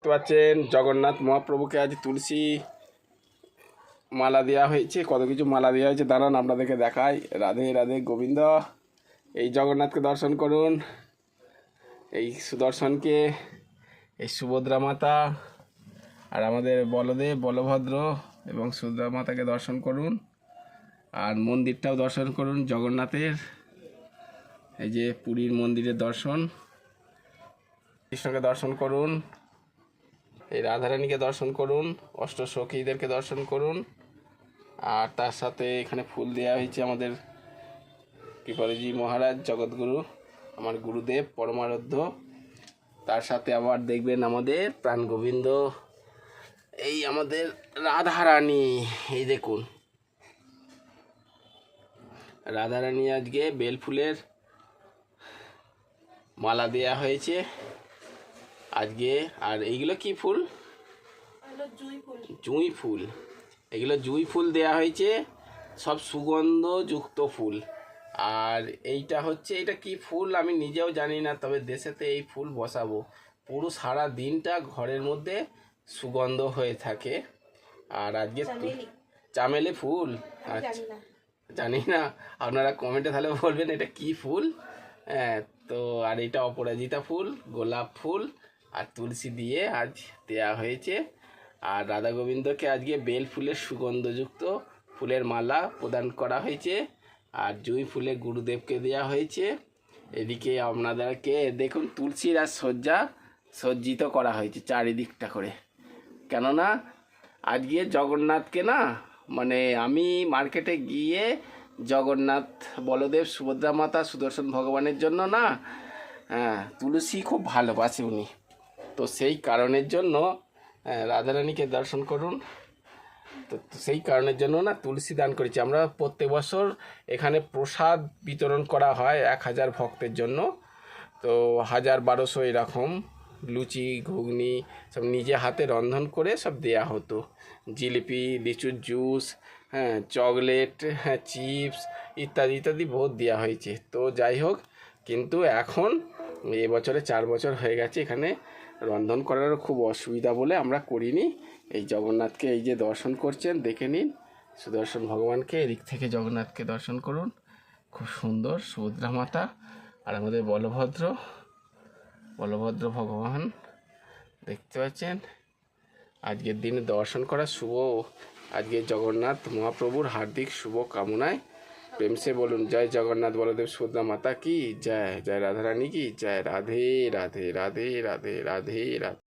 দেখতে পাচ্ছেন জগন্নাথ মহাপ্রভুকে আজ তুলসী মালা দেওয়া হয়েছে, কত কিছু মালা দেওয়া হয়েছে। দাঁড়ান আপনাদেরকে দেখাই। রাধে রাধে গোবিন্দ। এই জগন্নাথকে দর্শন করুন, এই সুদর্শনকে, এই সুভদ্রা মাতা আর আমাদের বলদেব বলভদ্র এবং সুভদ্রা মাতাকে দর্শন করুন। আর মন্দিরটাও দর্শন করুন জগন্নাথের, এই যে পুরীর মন্দিরের দর্শন। কৃষ্ণকে দর্শন করুন, এই রাধারানীকে দর্শন করুন, অষ্টসখীদেরকে দর্শন করুন। আর তার সাথে এখানে ফুল দেওয়া হয়েছে আমাদের কৃপালজি মহারাজ জগৎগুরু, আমার গুরুদেব পরমারাধ্য। তার সাথে আবার দেখবেন আমাদের প্রাণ গোবিন্দ, এই আমাদের রাধারানী। এই দেখুন রাধারানী আজকে বেলফুলের মালা দেওয়া হয়েছে আজকে। আর এইগুলো কি ফুল? জুঁই ফুল। এগুলো জুঁই ফুল দেয়া হয়েছে, সব সুগন্ধযুক্ত ফুল। আর এইটা হচ্ছে, এটা কি ফুল আমি নিজেও জানি না, তবে দেশেতে এই ফুল বসাবো। পুরো সারা দিনটা ঘরের মধ্যে সুগন্ধ হয়ে থাকে। আর আজকে চামেলি ফুল, আচ্ছা জানি না, আপনারা কমেন্টে তাহলে বলবেন এটা কি ফুল। হ্যাঁ, তো আর এটা অপরাজিতা ফুল, গোলাপ ফুল আর তুলসী দিয়ে আজ দেয়া হয়েছে। আর রাধা গোবিন্দকে আজকে বেল ফুলের সুগন্ধযুক্ত ফুলের মালা প্রদান করা হয়েছে। আর জুঁই ফুলে গুরুদেবকে দেওয়া হয়েছে। এদিকে আপনাদেরকে দেখুন তুলসীর আর সজ্জিত করা হয়েছে চারিদিকটা করে। কেননা আজকে জগন্নাথকে না, মানে আমি মার্কেটে গিয়ে জগন্নাথ বলদেব সুভদ্রা মাতা সুদর্শন ভগবানের জন্য না, হ্যাঁ, তুলসী খুব ভালোবাসে উনি। তো সেই কারণের জন্য রাধারানীকে দর্শন করুন। তো সেই কারণের জন্য না তুলসী দান করেছি আমরা। প্রত্যেক বছর এখানে প্রসাদ বিতরণ করা হয় 1000 ভক্তের জন্য। তো 1000-1200 এরকম লুচি ঘুগনি সব নিজে হাতে রন্ধন করে সব দেয়া হতো। জিলিপি, লিচুর জুস, হ্যাঁ, চকলেট, হ্যাঁ, চিপস ইত্যাদি ইত্যাদি বহুত দেওয়া হয়েছে। তো যাই হোক, কিন্তু এখন এবছরে 4 বছর হয়ে গেছে, এখানে রন্ধন করারও খুব অসুবিধা বলে আমরা করিনি। এই জগন্নাথকে এই যে দর্শন করছেন দেখে নিন, সুদর্শন ভগবানকে এদিক থেকে জগন্নাথকে দর্শন করুন, খুব সুন্দর সুভদ্রা মাতা আর আমাদের বলভদ্র ভগবান দেখতে পাচ্ছেন। আজকের দিনে দর্শন করা শুভ, আজকে জগন্নাথ মহাপ্রভুর হার্দিক শুভ কামনায় প্রেম সে বলুন জয় জগন্নাথ বলদেব সুভদ্রা মাতা কি জয়, জয় রাধারানী কি জয়। রাধে রাধে রাধে রাধে রাধে রাধে।